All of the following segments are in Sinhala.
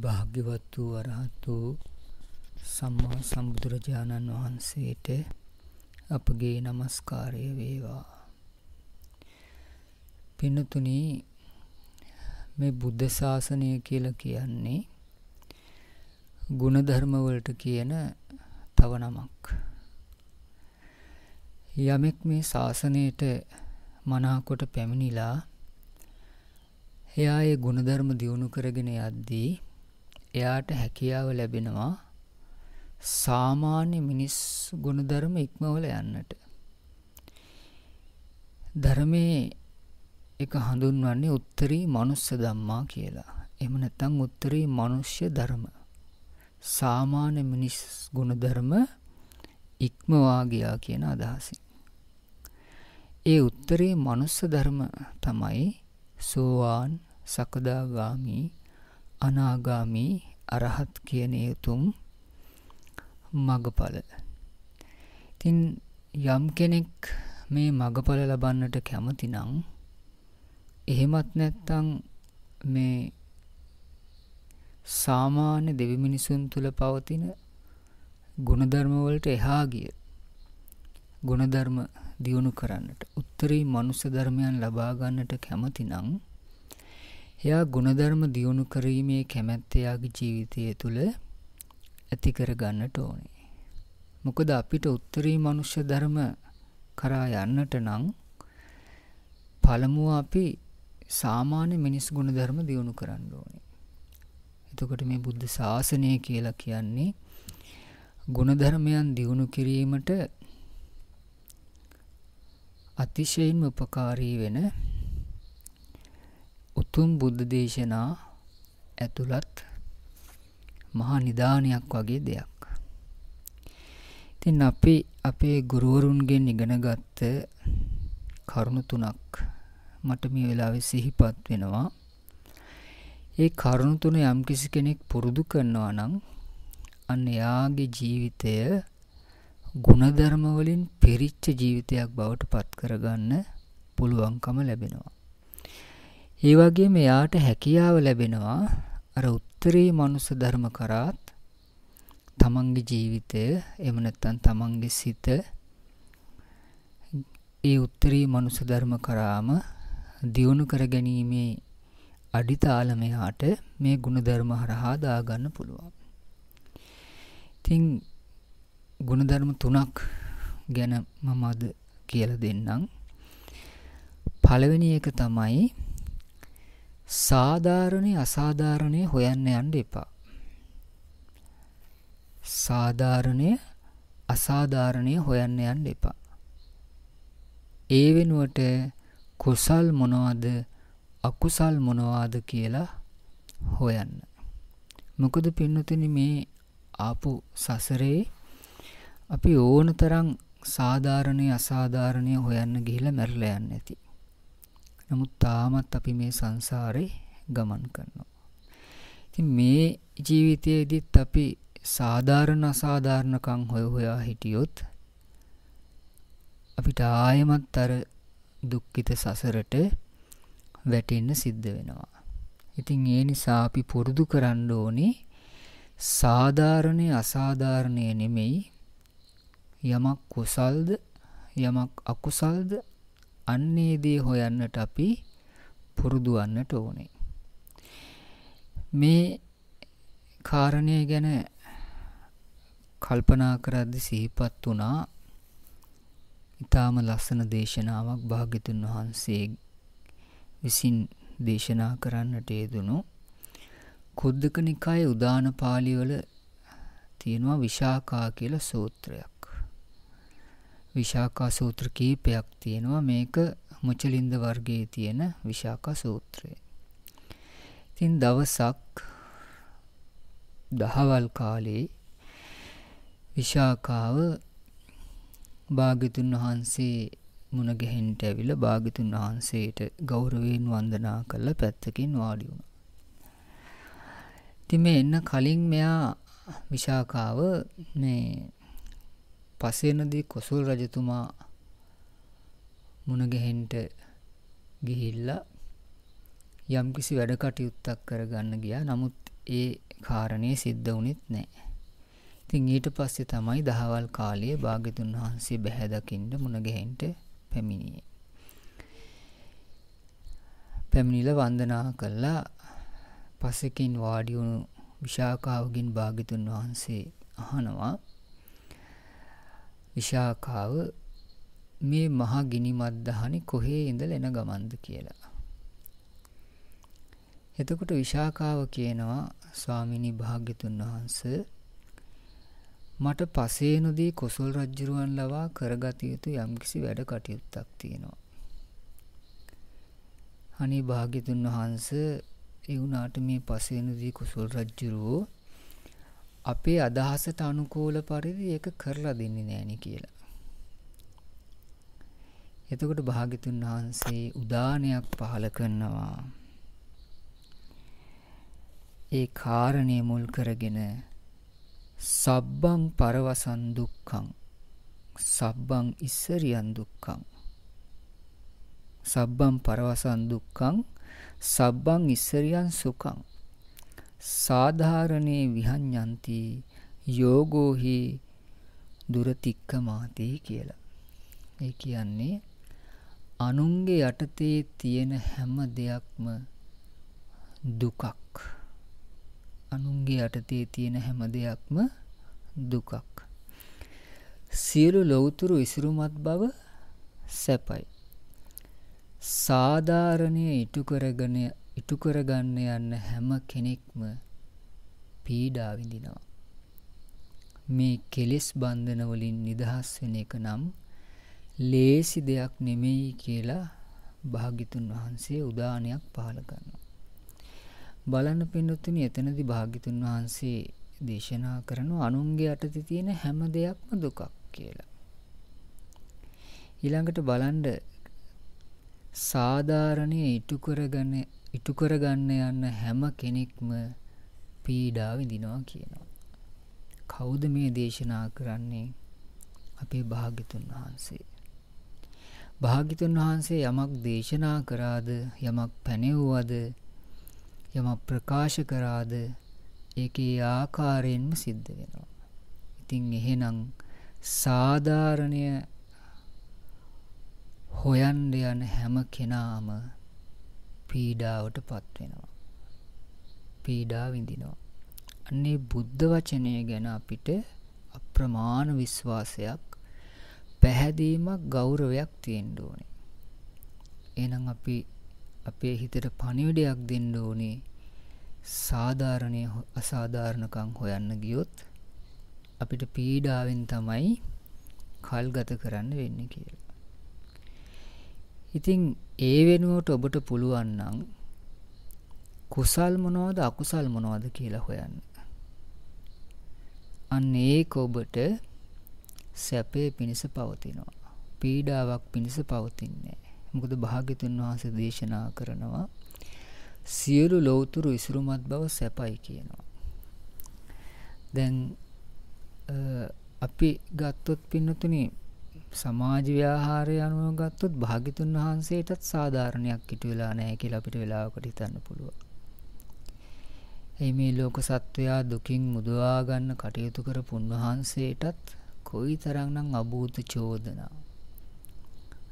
භාග්‍යවත් වූ අරහත් වූ සම්මා සම්බුදුරජාණන් වහන්සේට අපගේ নমස්කාරය වේවා. පින්තුනි, මේ බුද්ධ ශාසනය කියලා කියන්නේ ගුණධර්ම වලට කියන තව නමක්. යමෙක් මේ ශාසනයට මනාකොට පැමිණිලා එයා ඒ ගුණධර්ම දියුණු කරගෙන යද්දී එයාට හැකියාව ලැබෙනවා සාමාන්‍ය මිනිස් ගුණධර්ම ඉක්මවල යන්නට. ධර්මයේ එක හඳුන්වන්නේ උත්තරී මනුස්ස ධම්මා කියලා. එහෙම නැත්නම් උත්තරී මනුෂ්‍ය ධර්ම. සාමාන්‍ය මිනිස් ගුණධර්ම ඉක්මවා ගියා කියන අදහසින්. ඒ උත්තරී මනුස්ස ධර්ම තමයි සෝවාන්, සකදාගාමි, අනාගාමි, අරහත් කියන උතුම් මගඵල. ඉතින් යම් කෙනෙක් මේ මගඵල ලබන්නට කැමති නම්, එහෙමත් නැත්නම් මේ සාමාන්‍ය දෙවි මිනිසුන් තුල පවතින ගුණධර්ම වලට එහා ගිය ගුණධර්ම දියුණු කරන්නට, උත්තරී මනුෂ්‍ය ධර්මයන් ලබා ගන්නට කැමති නම් එයා ගුණධර්ම දියුණු කිරීමේ කැමැත්ත එයාගේ ජීවිතය තුළ ඇති කර ගන්නට ඕනේ. මොකද අපිට උත්තරී මනුෂ්‍ය ධර්ම කරා යන්නට නම් පළමුව අපි සාමාන්‍ය මිනිස් ගුණධර්ම දියුණු කරන්න ඕනේ. එතකොට මේ බුද්ධ ශාසනය කියලා කියන්නේ ගුණධර්මයන් දියුණු කිරීමට අතිශයින්ම උපකාරී වෙන උතුම් බුද්ධ දේශනා ඇතුළත් මහා නිදානයක් වගේ දෙයක්. ඉතින් අපි අපේ ගුරුවරුන්ගෙන් ඉගෙනගත්ත කරුණු තුනක් මට මේ වෙලාවේ සිහිපත් වෙනවා. ඒ කරුණු තුන යම්කිසි කෙනෙක් පුරුදු කරනවා නම් අන්න එයාගේ ජීවිතය ගුණධර්ම වලින් පිරිච්ච ජීවිතයක් බවට පත් කරගන්න පුළුවන්කම ලැබෙනවා. ඒ වගේම එයාට හැකියාව ලැබෙනවා අර උත්තරී මනුස්ස ධර්ම කරාත් තමන්ගේ ජීවිතය, එහෙම නැත්නම් තමන්ගේ සිත ඒ උත්තරී මනුස්ස ධර්ම කරාම දියුණු කරගැනීමේ අඩිතාලම එයාට මේ ගුණධර්ම හරහා දාගන්න පුළුවන්. ඉතින් ගුණධර්ම තුනක් ගැන මම අද කියලා දෙන්නම්. පළවෙනි එක තමයි සාධාරණේ අසාධාරණේ හොයන්න යන්න එපා. සාධාරණේ අසාධාරණේ හොයන්න යන්න එපා. ඒ වෙනුවට කුසල් මොනවද අකුසල් මොනවද කියලා හොයන්න. මොකද පින්නතුනි, මේ ආපු සසරේ අපි ඕනතරම් සාධාරණේ අසාධාරණේ හොයන්න ගිහිල්ලා මැරිලා යන්නේ නැති. නමුත් තාමත් අපි මේ සංසාරේ ගමන් කරනවා. ඉතින් මේ ජීවිතයේදීත් අපි සාධාරණ අසාධාරණකම් හොයා හිටියොත් අපිට ආයෙමත් අර දුක්ඛිත සසරට වැටෙන්න සිද්ධ වෙනවා. ඉතින් ඒ නිසා අපි පුරුදු කරන්න ඕනේ සාධාරණේ අසාධාරණේ නෙමෙයි, යමක් කුසල්ද යමක් අකුසල්ද අන්නේ දේ හොයන්නට අපි පුරුදු වන්නට ඕනේ. මේ කාරණය ගැන කල්පනා කරද්දී සිහිපත් වුණා ඊටාම ලස්සන දේශනාවක් භාග්‍යතුන් වහන්සේ විසින් දේශනා කරන්නට යෙදුණු කුද්දක නිකායේ උදාන පාළි වල තියෙනවා විශාකා කියලා සූත්‍රයක්. විශාකා සූත්‍ර කීපයක් තියෙනවා. මේක මුචලින්ද වර්ගයේ තියෙන විශාකා සූත්‍රය. ඉතින් දවසක් දහවල් කාලේ විශාකාව භාග්‍යතුන් වහන්සේ මුණ ගැහෙන්නට ඇවිල්ලා භාග්‍යතුන් වහන්සේට ගෞරවයෙන් වන්දනා කරලා පැත්තකින් වාඩි වුණා. ඉතින් මේ එන්න කලින් මෙයා විශාකාව මේ පසේනදී කොසල් රජතුමා මුණ ගැහෙන්නට ගිහිල්ලා යම්කිසි වැඩ කටයුත්තක් කරගන්න ගියා. නමුත් ඒ කාරණේ සිද්ධ වුණෙත් නැහැ. ඉතින් ඊට පස්සේ තමයි දහවල් කාලයේ භාග්‍යතුන් වහන්සේ බැහැ දකින්න මුණ ගැහෙන්න පැමිණියේ. පැමිණිලා වන්දනා කළා. පසකින් වාඩි වුණු විශාඛාවගෙන් භාග්‍යතුන් වහන්සේ අහනවා, විශාඛාව, මේ මහා ගිනි මද්දහනේ කොහේ ඉඳලා එන ගමන්ද කියලා. එතකොට විශාඛාව කියනවා, ස්වාමිනී භාග්‍යතුන් වහන්සේ, මට පසේනදී කොසල් රජුරුවන් ලවා කරගත යුතු යම්කිසි වැඩ කටයුත්තක් තියෙනවා. අනේ භාග්‍යතුන් වහන්සේ, ඒ වුණාට මේ පසේනදී කොසල් රජුරෝ අපේ අදහසට අනුකූල පරිදි ඒක කරලා දෙන්නේ නෑනේ කියලා. එතකොට භාග්‍යතුන් වහන්සේ උදානයක් පහල කරනවා. ඒ කාරණේ මුල් කරගෙන සබ්බං පරවසන් දුක්ඛං සබ්බං ඉස්සරියන් දුක්ඛං සබ්බං පරවසන් දුක්ඛං සබ්බං ඉස්සරියන් සුඛං සාධාරණේ විහඤ්ඤන්ති යෝගෝහි දුරතික්කමාති කියලා. ඒ කියන්නේ අනුන්ගේ යටතේ තියෙන හැම දෙයක්ම දුකක්. අනුන්ගේ යටතේ තියෙන හැම දෙයක්ම දුකක්. සියලු ලෞතුරු ඉසිරුමත් බව සැපයි. සාධාරණයේ ඉටු කරගන්න යන හැම කෙනෙක්ම පීඩා විඳිනවා. මේ කෙලෙස් බන්ධන වලින් නිදහස් වෙන එක නම් ලේසි දෙයක් නෙමෙයි කියලා භාග්‍යතුන් වහන්සේ උදානයක් පහල කරනවා. බලන්න පින්නතුනි, එතනදී භාග්‍යතුන් වහන්සේ දේශනා කරන අනුන්ගේ යටතේ තියෙන හැම දෙයක්ම දුකක් කියලා. ඊළඟට බලන්න සාධාරණයේ ඉටු කරගන්න යන හැම කෙනෙක්ම පීඩා විඳිනවා කියනවා. කවුද මේ දේශනා කරන්නේ? අපේ භාග්‍යතුන් වහන්සේ. භාග්‍යතුන් වහන්සේ යමක් දේශනා කරාද, යමක් පැනෙව්වද, යමක් ප්‍රකාශ කරාද, ඒකේ ආකාරයෙන්ම සිද්ධ වෙනවා. ඉතින් එහෙනම් සාධාරණය හොයන්න යන හැම කෙනාම පීඩාවට පත් වෙනවා. පීඩා විඳිනවා. අන්නේ බුද්ධ වචනය ගැන අපිට අප්‍රමාණ විශ්වාසයක්, පැහැදීමක්, ගෞරවයක් තියෙන්න ඕනේ. එහෙනම් අපි අපේ හිතට පණිවිඩයක් දෙන්න ඕනේ. සාධාරණයේ අසාධාරණකම් හොයන්න ගියොත් අපිට පීඩාවෙන් තමයි කල් ගත කරන්න වෙන්නේ කියලා. ඉතින් ඒ වෙනුවට ඔබට පුළුවන් නම් කුසල් මොනවද අකුසල් මොනවද කියලා හොයන්න. අන්න ඒක ඔබට සැපේ පිණිස පවතිනවා. පීඩාවක් පිණිස පවතින්නේ නැහැ. මොකද භාග්‍යතුන් වහන්සේ දේශනා කරනවා සියලු ලෞතුරු ඉසුරුමත් බව සැපයි කියනවා. දැන් අපි ගත්තොත් පින්නතුනි, සමාජ ව්‍යවහාරය අනුව ගත්තොත් භාග්‍යතුන් වහන්සේටත් සාධාරණයක් ඉටු වෙලා නැහැ කියලා අපිට වෙලාවකට හිතන්න පුළුවන්. මේ ලෝක සත්වයා දුකින් මුදවා ගන්න කටයුතු කරපු උන්වහන්සේටත් කොයිතරම්නම් අභූත චෝදනා,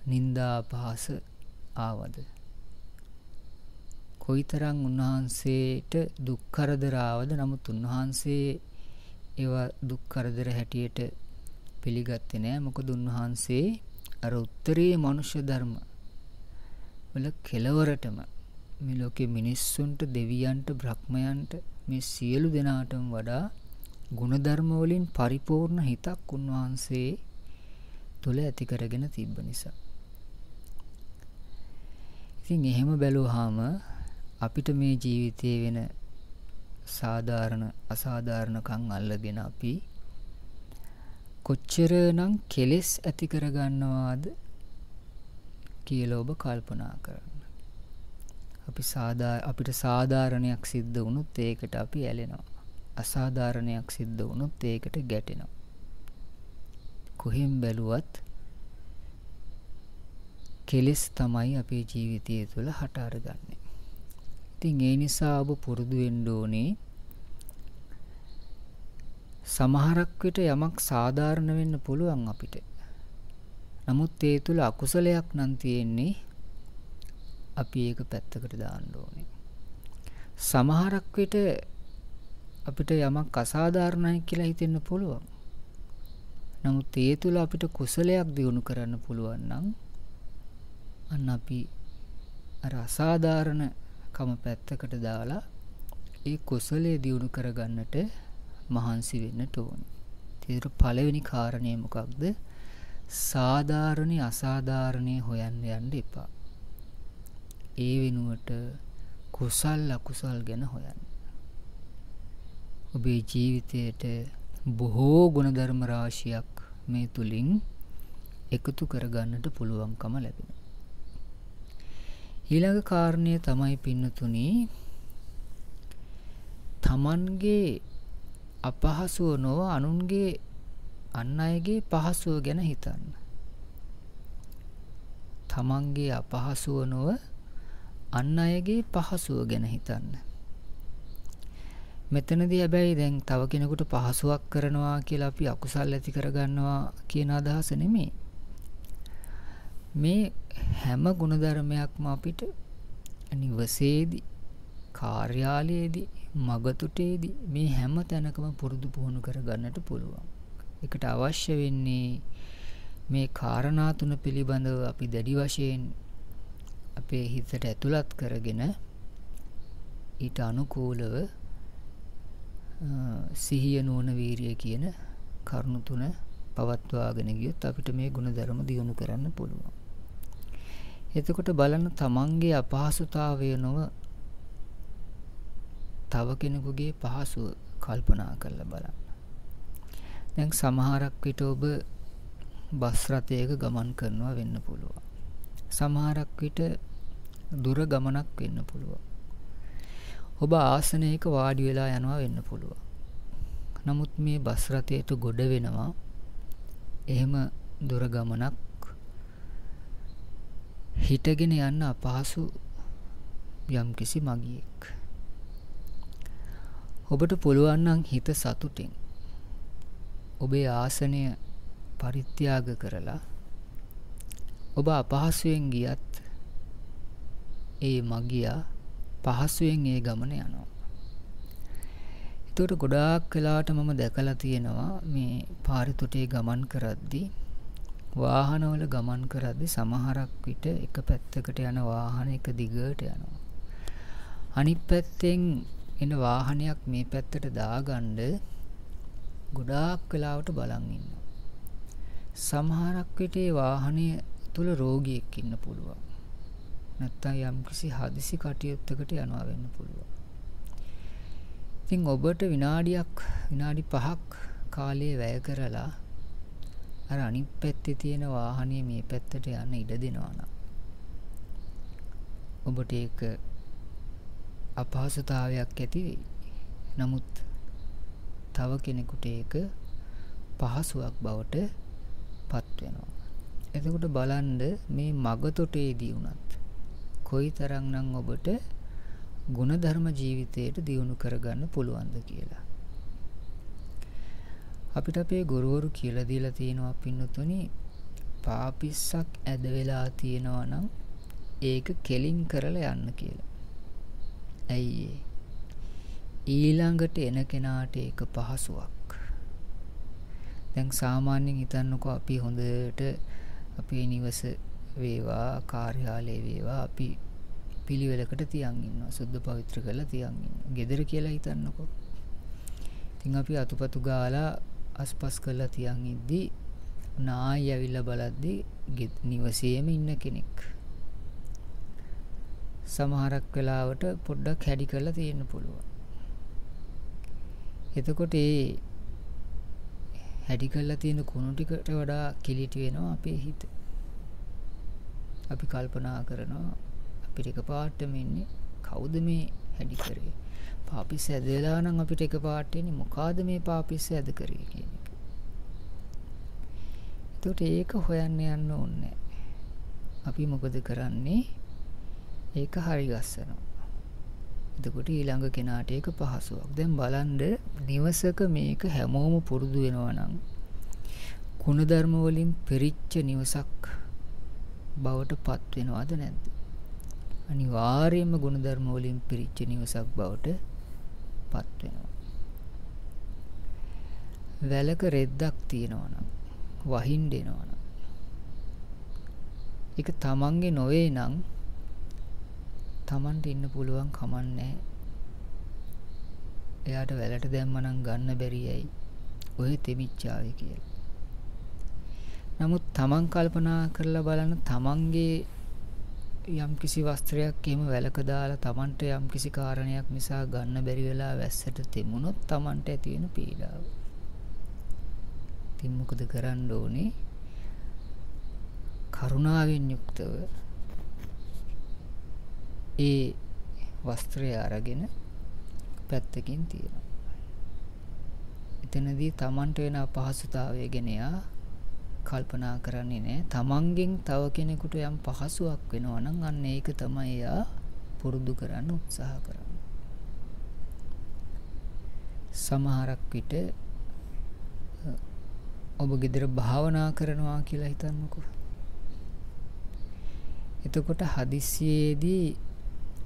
නිന്ദා පහස ආවද? කොයිතරම් උන්වහන්සේට දුක් කරදර ආවද? නමුත් උන්වහන්සේ ඒවා දුක් කරදර හැටියට පිළිගත්තේ නෑ. මොකද උන්වහන්සේ අර උත්තරී මනුෂ්‍ය ධර්ම වල කෙලවරටම මේ ලෝකේ මිනිස්සුන්ට, දෙවියන්ට, බ්‍රහ්මයන්ට, මේ සියලු දෙනාටම වඩා ගුණධර්ම වලින් පරිපූර්ණ හිතක් උන්වහන්සේ තුල ඇති කරගෙන තිබ්බ නිසා. ඉතින් එහෙම බැලුවාම අපිට මේ ජීවිතයේ වෙන සාධාරණ අසාධාරණකම් අල්ලගෙන අපි කොච්චරනම් කෙලෙස් ඇති කරගන්නවාද කියලා ඔබ කල්පනා කරන්න. අපිට සාධාරණයක් සිද්ධ වුණොත් ඒකට අපි ඇලෙනවා. අසාධාරණයක් සිද්ධ වුණොත් ඒකට ගැටෙනවා. කොහෙන් බැලුවත් කෙලෙස් තමයි අපේ ජීවිතය තුළ හට අරගන්නේ. ඉතින් ඒ නිසා ඔබ පුරුදු වෙන්න ඕනේ සමහරක් විට යමක් සාධාරණ වෙන්න පුළුවන් අපිට. නමුත් ඒ තුල අකුසලයක් නම් තියෙන්නේ. අපි ඒක පැත්තකට දාන්න ඕනේ. සමහරක් විට අපිට යමක් අසාධාරණයි කියලා හිතෙන්න පුළුවන්. නමුත් ඒ තුල අපිට කුසලයක් දියුණු කරන්න පුළුවන් නම් අන්න අපි අර අසාධාරණ කම පැත්තකට දාලා ඒ කුසලයේ දියුණු කරගන්නට මහන්සි වෙන්නට ඕනේ. ඒතර පළවෙනි කාරණය මොකක්ද? සාධාරණේ අසාධාරණේ හොයන්න යන්න එපා. ඒ වෙනුවට කුසල් අකුසල් ගැන හොයන්න. ඔබේ ජීවිතයට බොහෝ ගුණධර්ම රාශියක් මේ තුලින් එකතු කරගන්නට පුළුවන්කම ලැබෙනවා. ඊළඟ කාරණය තමයි පින්නතුනි, තමන්ගේ අපහසුව නොව අනුන්ගේ අන් අයගේ පහසුව ගැන හිතන්න. තමන්ගේ අපහසුව නොව අන් අයගේ පහසුව ගැන හිතන්න. මෙතනදී හැබැයි දැන් තව කෙනෙකුට පහසුවක් කරනවා කියලා අපි අකුසල් ඇති කරගන්නවා කියන අදහස නෙමෙයි. මේ හැම ගුණධර්මයක්ම අපිට නිවසේදී, කාර්යාලයේදී, මගතුටේදී මේ හැම තැනකම පුරුදු පුහුණු කරගන්නට පුළුවන්. ඒකට අවශ්‍ය වෙන්නේ මේ කාරණා තුන පිළිබඳව අපි දැඩි වශයෙන් අපේ හිතට ඇතුළත් කරගෙන ඊට අනුකූලව සිහිය නුවණ වීරිය කියන කරුණු තුන පවත්වාගෙන ගියොත් අපිට මේ ගුණධර්ම දියුණු කරන්න පුළුවන්. එතකොට බලන්න, තමන්ගේ අපහසුතාවය නොව තව කෙනෙකුගේ පහසුව කල්පනා කරලා බලන්න. දැන් සමහරක් විට ඔබ බස් රථයක ගමන් කරනවා වෙන්න පුළුවන්. සමහරක් විට දුර ගමනක් වෙන්න පුළුවන්. ඔබ ආසනයක වාඩි වෙලා යනවා වෙන්න පුළුවන්. නමුත් මේ බස් රථයට ගොඩ වෙනවා එහෙම දුර ගමනක් හිටගෙන යන්න අපහසු යම්කිසි මගියෙක්. ඔබට පුළුවන් නම් හිත සතුටින් ඔබේ ආසනය පරිත්‍යාග කරලා ඔබ අපහසුයෙන් ගියත් ඒ මගියා පහසුවෙන් ඒ ගමන යනවා. ඒකට ගොඩාක් වෙලාවට මම දැකලා තියෙනවා මේ පාරිතොටේ ගමන් කරද්දී, වාහනවල ගමන් කරද්දී සමහරක් විට එක පැත්තකට යන වාහන එක දිගට යනවා. අනිත් පැත්තෙන් එන වාහනයක් මේ පැත්තට දාගන්න ගොඩාක් වෙලාවට බලන් ඉන්නවා. සමහරක් විට ඒ වාහනය තුල රෝගියෙක් ඉන්න පුළුවන්. නැත්තම් යම්කිසි හදිසි කටයුත්තකට යනවා වෙන්න පුළුවන්. ඉතින් ඔබට විනාඩි 5ක් කාලය වැය කරලා අර අනිත් පැත්තේ තියෙන වාහනේ මේ පැත්තට යන්න ඉඩ දෙනවා නම් ඔබට ඒක අපහසුතාවයක් ඇති වෙයි. නමුත් තව කෙනෙකුට ඒක පහසුවක් බවට පත් වෙනවා. එතකොට බලන්න මේ මගතොටේදී වුණත් කොයිතරම්නම් ඔබට ගුණධර්ම ජීවිතයට දියුණු කරගන්න පුළුවන්ද කියලා. අපිට අපේ ගුරුවරු කියලා දීලා තියෙනවා පින්නතුනි, පාපිස්සක් ඇද වෙලා තියෙනවා නම් ඒක කෙලින් කරලා යන්න කියලා. ඇයි ඊළඟට එන කෙනාට ඒක පහසුවක්. දැන් සාමාන්‍යයෙන් හිතන්නකෝ අපි හොඳට අපේ නිවස වේවා, කාර්යාලය වේවා, අපි පිළිවෙලකට තියන් ඉන්නවා, සුද්ධ පවිත්‍ර කරලා තියන් ඉන්නවා. ගෙදර කියලා හිතන්නකෝ. ඉතින් අපි අතුපතු ගාලා අස්පස් කරලා තියන් ඉද්දි නායි ඇවිල්ලා බලද්දි නිවසේම ඉන්න කෙනෙක් සමහරක් වෙලාවට පොඩ්ඩක් හැඩි කරලා තියෙන්න පුළුවන්. එතකොට ඒ හැඩි කරලා තියෙන කුණු ටිකට වඩා කිලිටි වෙනවා අපේ හිත. අපි කල්පනා කරනවා අපිට එකපාරටම ඉන්නේ කවුද මේ හැඩි කරේ? පාපිස්ස ඇදලා නම් අපිට එකපාරට එන්නේ මොකಾದ මේ පාපිස්ස ඇද කරේ කියන එක. ඒකට ඒක හොයන්න යන්න ඕනේ. අපි මොකද කරන්නේ? ඒක හරි ගස්සනවා. එතකොට ඊළඟ කෙනාට ඒක පහසුවක්. දැන් බලන්න නිවසක මේක හැමෝම පුරුදු වෙනවා නම් ගුණධර්ම වලින් පිරිච්ච නිවසක් බවට පත් වෙනවද නැද්ද? අනිවාර්යයෙන්ම ගුණධර්ම වලින් පිරිච්ච නිවසක් බවට පත් වෙනවා. වැලක රෙද්දක් තියෙනවා නම් වහින්න එනවා නම් ඒක තමන්ගේ නොවේ නම් තමන්ට ඉන්න පුළුවන් කමන්නේ. එයාට වැලට දැම්මනම් ගන්න බැරියයි ඔය තෙමිච්චාවේ කියලා. නමුත් තමන් කල්පනා කරලා බලන්න තමන්ගේ යම්කිසි වස්ත්‍රයක් එහෙම වැලක දාලා තමන්ට යම්කිසි කාරණයක් නිසා ගන්න බැරි වෙලා වැස්සට තෙමුනොත් තමන්ට ඇති වෙන පීඩාව. ඉතින් මොකද කරන්න ඕනේ? කරුණාවෙන් යුක්තව ඒ වස්ත්‍රය අරගෙන පැත්තකින් තියනවා. එතනදී තමන්ට වෙන අපහසුතාවය ගැන යා කල්පනා කරන්නේ නැහැ. තමන්ගෙන් තව කෙනෙකුට යම් පහසුවක් වෙනවා නම් අන්න ඒක තමයි යා පුරුදු කරන්න උත්සාහ කරන්නේ. සමහරක් විට ඔබ ගෙදර භාවනා කරනවා කියලා හිතන්නකෝ. එතකොට හදිස්සියේදී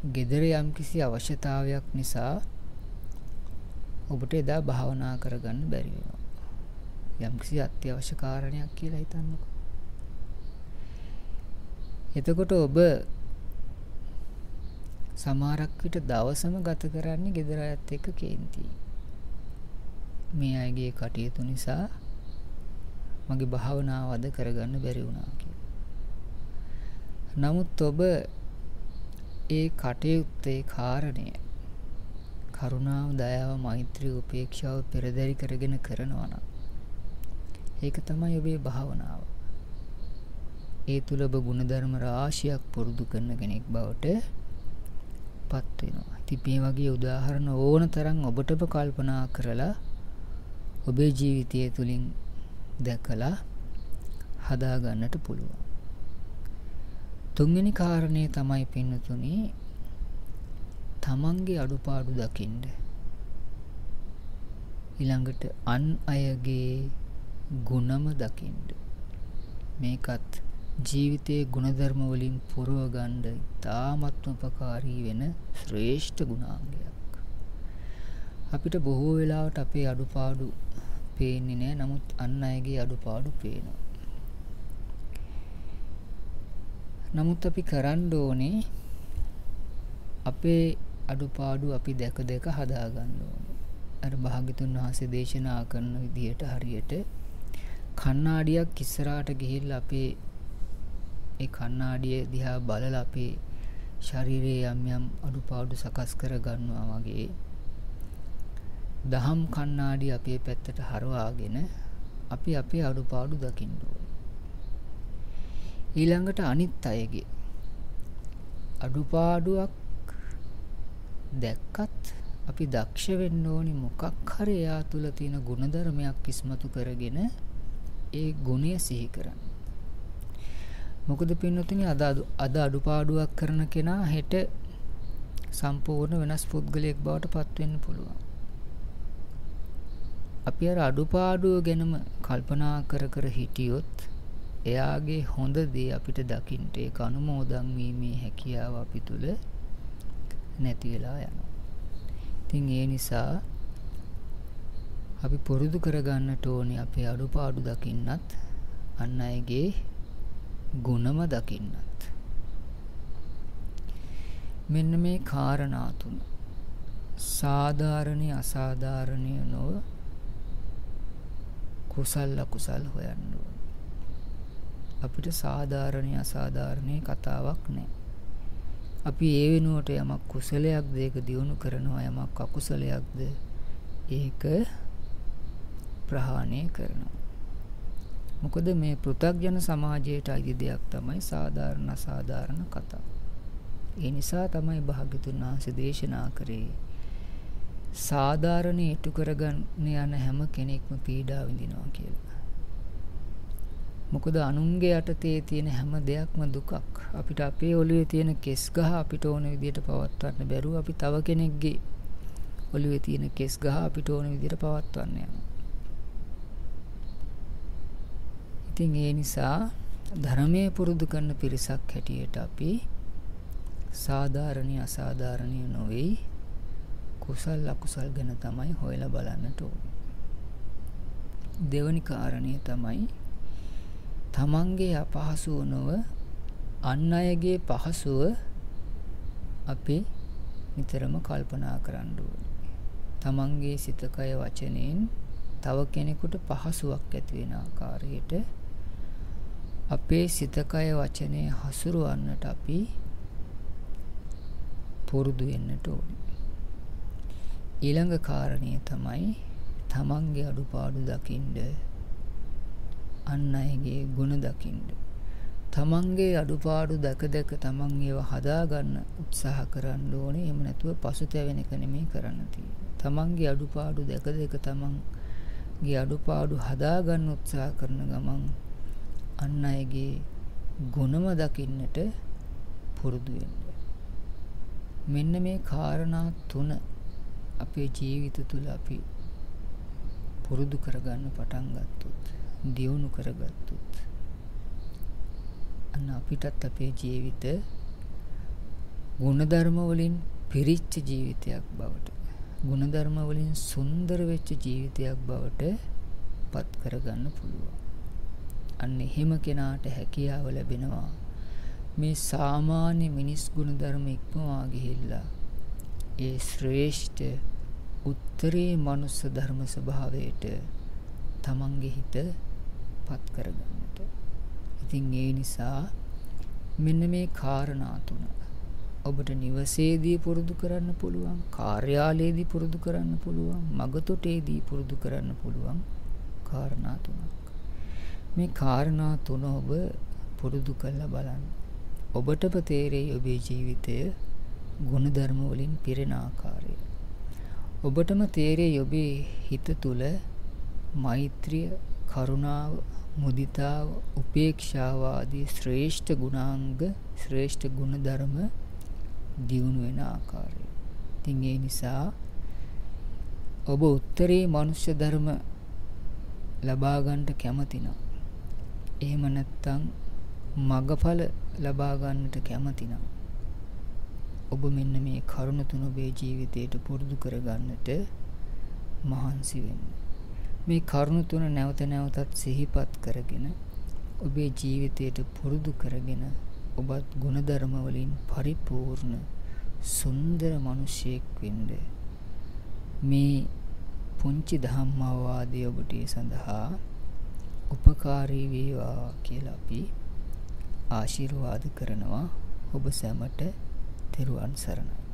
ගෙදර යම්කිසි අවශ්‍යතාවයක් නිසා ඔබට එදා භාවනා කරගන්න බැරි වෙනවා. යම්කිසි අත්‍යවශ්‍ය කාරණයක් කියලා හිතන්නකෝ. එතකොට ඔබ සමහරක් විට දවසම ගත කරන්නේ ගෙදර අයත් එක්ක කේන්ති. මේ අයගේ කටයුතු නිසා මගේ භාවනාව අද කරගන්න බැරි වුණා කියලා. නමුත් ඔබ ඒ කටයුත්තේ කාරණය කරුණාව, දයාව, මෛත්‍රිය, උපේක්ෂාව පෙරදරි කරගෙන කරනවා නම් ඒක තමයි ඔබේ භාවනාව. ඒ තුල ඔබ ගුණධර්ම රාශියක් පුරුදු කරන කෙනෙක් බවට පත් වෙනවා. ඉතින් මේ වගේ උදාහරණ ඕන තරම් ඔබටම කල්පනා කරලා ඔබේ ජීවිතය තුලින් දැකලා හදා ගන්නට පුළුවන්. තුන්වෙනි කාරණේ තමයි පින්නතුනි තමන්ගේ අඩුපාඩු දකින්න. ඊළඟට අන් අයගේ ගුණම දකින්න. මේකත් ජීවිතයේ ගුණධර්ම වලින් පුරව ගන්න ඉතාමත්ම උපකාරී වෙන ශ්‍රේෂ්ඨ ගුණාංගයක්. අපිට බොහෝ වෙලාවට අපේ අඩුපාඩු පේන්නේ නැහැ. නමුත් අන් අයගේ අඩුපාඩු පේනවා. නමුත් අපි කරන්න ඕනේ අපේ අඩුපාඩු අපි දැක දැක හදා ගන්න ඕනේ. අර භාග්‍යතුන් වහන්සේ දේශනා කරන විදිහට හරියට කණ්ණාඩියක් ඉස්සරහට ගිහිල්ලා අපේ ඒ කණ්ණාඩිය දිහා බලලා අපේ ශරීරයේ යම් යම් අඩුපාඩු සකස් කර ගන්නවා වගේ දහම් කණ්ණාඩිය අපේ පැත්තට හරවාගෙන අපි අපේ අඩුපාඩු දකින්න ඕනේ. ඊළඟට අනිත් අයගේ අඩුපාඩුවක් දැක්කත් අපි දක්ෂ වෙන්න ඕනි මොකක් හරි එයා තුල තියෙන ගුණධර්මයක් ඉස්මතු කරගෙන ඒ ගුණය සිහි කරන්න. මොකද පින්නතුනි අද අඩුපාඩුවක් කරන කෙනා හෙට සම්පූර්ණ වෙනස් පුද්ගලයෙක් බවට පත් වෙන්න පුළුවන්. අපි අර අඩුපාඩුව ගැනම කල්පනා කර කර හිටියොත් එයාගේ හොඳ දේ අපිට දකින්න ඒක අනුමෝදන් වීමේ හැකියාව අපි තුල නැති වෙලා යනවා. ඉතින් ඒ නිසා අපි පුරුදු කරගන්නට ඕනේ අපේ අඩුපාඩු දකින්නත් අන් අයගේ ගුණම දකින්නත්. මෙන්න මේ කාරණා තුන සාධාරණීය අසාධාරණීය නොව කුසල අකුසල හොයන්න ඕනේ. අපිට සාධාරණීය අසාධාරණීය කතාවක් නැහැ. අපි ඒ වෙනුවට යමක් කුසලයක්ද ඒක දියුණු කරනවා, යමක් අකුසලයක්ද ඒක ප්‍රහාණය කරනවා. මොකද මේ පෘථග්ජන සමාජයට අයිති දෙයක් තමයි සාධාරණ අසාධාරණ කතා. ඒ නිසා තමයි භාග්‍යතුන් වහන්සේ දේශනා කරේ සාධාරණ ඉටු කරගන්න යන හැම කෙනෙක්ම පීඩා විඳිනවා කියලා. මොකද අනුන්ගේ යටතේ තියෙන හැම දෙයක්ම දුකක්. අපිට අපේ ඔළුවේ තියෙන කෙස් ගහ අපිට ඕන විදිහට පවත්වන්න බැරුව අපි තව කෙනෙක්ගේ ඔළුවේ තියෙන කෙස් ගහ අපිට ඕන විදිහට පවත්වන්න යනවා. ඉතින් ඒ නිසා ධර්මයේ පුරුදු කරන පිරිසක් හැටියට අපි සාධාරණීය අසාධාරණීය නොවේ කුසල් අකුසල් ගැන තමයි හොයලා බලන්නට ඕනේ. දෙවැනි කාරණය තමයි තමන්ගේ අපහසුව නොව අන් අයගේ පහසුව අපි නිතරම කල්පනා කරන්න ඕනේ. තමන්ගේ සිත කය වචනයෙන් තව කෙනෙකුට පහසුවක් ඇති වෙන ආකාරයට අපේ සිත කය වචනේ හසුරවන්නට අපි පුරුදු වෙන්නට ඕනේ. ඊළඟ කාරණය තමයි තමන්ගේ අඩුපාඩු දකින්න, අන් අයගේ ගුණ දකින්න. තමන්ගේ අඩුපාඩු දැක තමන් ඒවා හදාගන්න උත්සාහ කරන්න ඕනේ. එහෙම නැතුව පසුතැවෙන එක නෙමෙයි කරන්න තියෙන්නේ. තමන්ගේ අඩුපාඩු දැක තමන්ගේ අඩුපාඩු හදාගන්න උත්සාහ කරන ගමන් අන් අයගේ ගුණම දකින්නට පුරුදු වෙන්න. මෙන්න මේ කාරණා තුන අපේ ජීවිත තුළ අපි පුරුදු කරගන්න පටන් ගත්තොත්, දියුණු කරගත්තොත් අන්න අපිටත් අපේ ජීවිත ගුණධර්ම වලින් පිරිච්ච ජීවිතයක් බවට, ගුණධර්ම වලින් සුන්දර වෙච්ච ජීවිතයක් බවට පත් කරගන්න පුළුවන්. අන්න එහෙම කෙනාට හැකියාව ලැබෙනවා මේ සාමාන්‍ය මිනිස් ගුණධර්ම ඉක්මවා ගිහිල්ලා ඒ ශ්‍රේෂ්ඨ උත්තරී මනුස්ස ධර්ම ස්වභාවයට තමන්ගේ හිත පත් කරගන්නට. ඉතින් ඒ නිසා මෙන්න මේ කාරණා තුන ඔබට නිවසේදී පුරුදු කරන්න පුළුවන්, කාර්යාලයේදී පුරුදු කරන්න පුළුවන්, මගතොටේදී පුරුදු කරන්න පුළුවන් කාරණා තුනක්. මේ කාරණා තුන ඔබ පුරුදු කරලා බලන්න. ඔබටම තේරෙයි ඔබේ ජීවිතය ගුණධර්ම වලින් පිරෙන ආකාරය. ඔබටම තේරෙයි ඔබේ හිත තුළ මෛත්‍රිය, කරුණාව, මුදිතාව, උපේක්ෂාව ආදී ශ්‍රේෂ්ඨ ගුණාංග, ශ්‍රේෂ්ඨ ගුණධර්ම දියුණු වෙන ආකාරය. ඉතින් ඒ නිසා ඔබ උත්තරී මනුෂ්‍ය ධර්ම ලබා ගන්නට කැමති නම්, එහෙම නැත්නම් මගඵල ලබා ගන්නට කැමති නම් ඔබ මෙන්න මේ කරුණ තුන ඔබේ ජීවිතයට පුරුදු කරගන්නට මහන්සි වෙන්න. මේ කරුණ තුන නැවත නැවතත් සිහිපත් කරගෙන ඔබේ ජීවිතයට පුරුදු කරගෙන ඔබත් ගුණධර්ම වලින් පරිපූර්ණ සුන්දර මිනිසෙක් වෙන්න මේ පුංචි ධම්මවාදී ඔබට සඳහා උපකාරී වේවා කියලා අපි ආශිර්වාද කරනවා. ඔබ සැමට තෙරුවන් සරණයි.